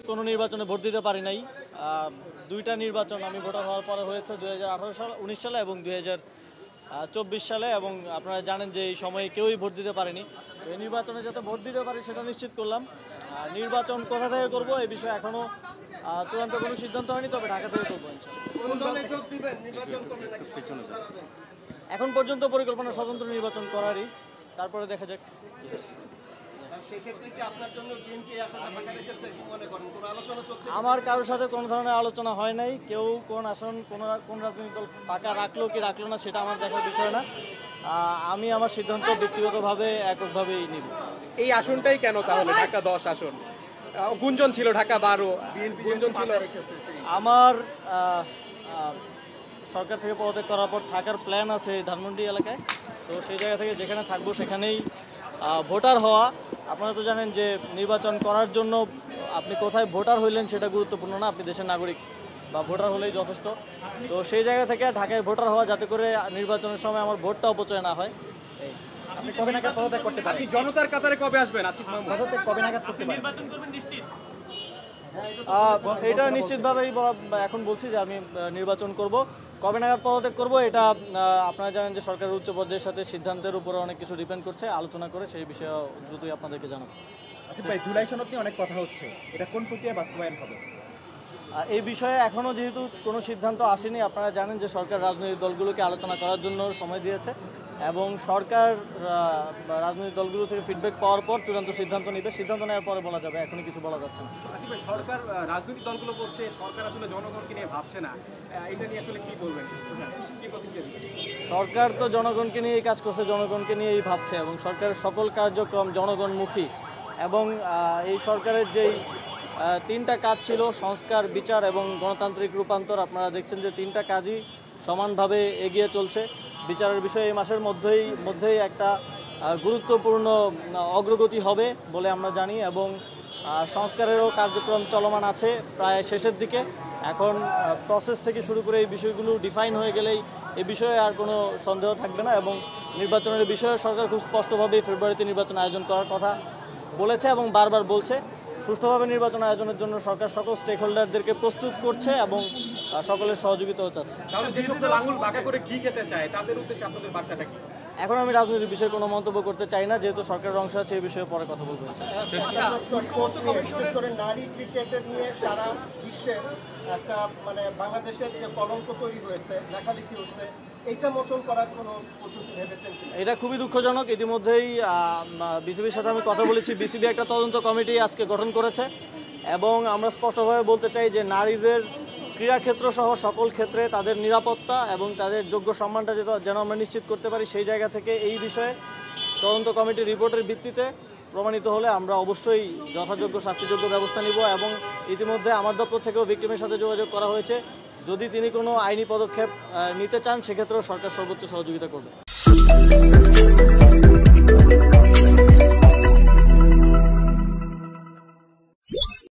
কোনো নির্বাচনে ভোট দিতে পারি নাই। দুইটা নির্বাচন আমি ভোটার হওয়ার পরে হয়েছে 2018 সাল 19 সালে এবং 2024 সালে, এবং আপনারা জানেন যে এই সময়ে কেউই ভোট দিতে পারেনি। তো এই নির্বাচনে যাতে ভোট দিতে পারি সেটা নিশ্চিত করলাম। নির্বাচন কোথা থেকে করব এই বিষয়ে এখনও চূড়ান্ত কোনো সিদ্ধান্ত হয়নি, তবে ঢাকা থেকে করবো এখন পর্যন্ত পরিকল্পনা স্বতন্ত্র নির্বাচন করারই, তারপরে দেখা যাক। আমার কারোর সাথে কোনো ধরনের আলোচনা হয় নাই। কেউ কোন আসন কোন রাজনৈতিক দল ফাঁকা রাখলো কি রাখলো না সেটা আমার দেখার বিষয় না। আমি আমার সিদ্ধান্ত ব্যক্তিগতভাবে এককভাবেই নিব। এই আসনটাই কেন তাহলে ঢাকা 10 আসন? গুঞ্জন ছিল ঢাকা 12, গুঞ্জন ছিল। আমার সরকার থেকে পদত্যাগ করার পর থাকার প্ল্যান আছে ধানমন্ডি এলাকায়। তো সেই জায়গা থেকে যেখানে থাকবো সেখানেই ভোটার হওয়া। আপনারা তো জানেন যে নির্বাচন করার জন্য আপনি কোথায় ভোটার হইলেন সেটা গুরুত্বপূর্ণ না, আপনি দেশের নাগরিক বা ভোটার হলেই যথেষ্ট। তো সেই জায়গা থেকে ঢাকায় ভোটার হওয়া, যাতে করে নির্বাচনের সময় আমার ভোটটা অপচয় না হয়। আপনি কবে নাগাদ পদত্যাগ করতে পারেন? আপনি জনতার কাতারে কবে আসবেন আসিফ মাহমুদ? পদত্যাগ কবে নাগাদ করতে পারেন? নির্বাচন করবেন নিশ্চিত? এটা নিশ্চিতভাবেই এখন বলছি যে আমি নির্বাচন করব। কবে নাগাদ পদত্যাগ করব এটা আপনারা জানেন যে সরকারের উচ্চ পর্যায়ের সাথে সিদ্ধান্তের উপরে অনেক কিছু ডিপেন্ড করছে। আলোচনা করে সেই বিষয়ে দ্রুতই আপনাদেরকে জানাবো। আসিফ ভাই, জুলাই সনদ নিয়ে অনেক কথা হচ্ছে, এটা কোন প্রক্রিয়া বাস্তবায়ন হবে? এই বিষয়ে এখনও যেহেতু কোনো সিদ্ধান্ত আসেনি, আপনারা জানেন যে সরকার রাজনৈতিক দলগুলোকে আলোচনা করার জন্য সময় দিয়েছে, এবং সরকার রাজনৈতিক দলগুলো থেকে ফিডব্যাক পাওয়ার পর চূড়ান্ত সিদ্ধান্ত নেবে। সিদ্ধান্ত নেওয়ার পরে বলা যাবে, এখনই কিছু বলা যাচ্ছে না। আসিফ ভাই, সরকার রাজনৈতিক দলগুলো বলছে সরকার আসলে জনগণকে নিয়ে ভাবছে না, এটা নিয়ে আসলে কি বলবেন, কি প্রতিক্রিয়া দিবেন? সরকার তো জনগণকে নিয়েই কাজ করছে, জনগণকে নিয়েই ভাবছে, এবং সরকারের সকল কার্যক্রম জনগণমুখী। এবং এই সরকারের যেই তিনটা কাজ ছিল, সংস্কার, বিচার এবং গণতান্ত্রিক রূপান্তর, আপনারা দেখছেন যে তিনটা কাজই সমানভাবে এগিয়ে চলছে। বিচারের বিষয়ে এই মাসের মধ্যেই একটা গুরুত্বপূর্ণ অগ্রগতি হবে বলে আমরা জানি, এবং সংস্কারেরও কার্যক্রম চলমান আছে, প্রায় শেষের দিকে। এখন প্রসেস থেকে শুরু করে এই বিষয়গুলো ডিফাইন হয়ে গেলেই এই বিষয়ে আর কোনো সন্দেহ থাকবে না। এবং নির্বাচনের বিষয়ে সরকার খুব স্পষ্টভাবেই ফেব্রুয়ারিতে নির্বাচন আয়োজন করার কথা বলেছে এবং বারবার বলছে। সুষ্ঠুভাবে নির্বাচন আয়োজনের জন্য সরকার সকল স্টেক হোল্ডারদেরকে প্রস্তুত করছে এবং সকলের সহযোগিতাও চাচ্ছে। এখন আমি রাজনৈতিক বিষয়ে কোনো মন্তব্য করতে চাই না, যেহেতু সরকারের অংশ আছে, এই বিষয়ে পরে কথা বলবো। বিশেষ করে নারী ক্রিকেটের নিয়ে সারা বিশ্বের একটা বাংলাদেশের যে কলঙ্ক তৈরি হয়েছে, লেখালেখি হচ্ছে, এইটা মোচন করার কোনো পদ্ধতি ভেবেছেন কি? এটা খুবই দুঃখজনক। ইতিমধ্যেই বিসিবির সাথে আমি কথা বলেছি। বিসিবি একটা তদন্ত কমিটি আজকে গঠন করেছে, এবং আমরা স্পষ্টভাবে বলতে চাই যে নারীদের ক্রীড়াক্ষেত্র সহ সকল ক্ষেত্রে তাদের নিরাপত্তা এবং তাদের যোগ্য সম্মানটা যেন আমরা নিশ্চিত করতে পারি। সেই জায়গা থেকে এই বিষয়ে তদন্ত কমিটির রিপোর্টের ভিত্তিতে প্রমাণিত হলে আমরা অবশ্যই যথাযোগ্য শাস্তিযোগ্য ব্যবস্থা নিব, এবং ইতিমধ্যে আমার দপ্তর থেকেও ভিক্টিমের সাথে যোগাযোগ করা হয়েছে। যদি তিনি কোনো আইনি পদক্ষেপ নিতে চান, সেক্ষেত্রেও সরকার সর্বোচ্চ সহযোগিতা করবে।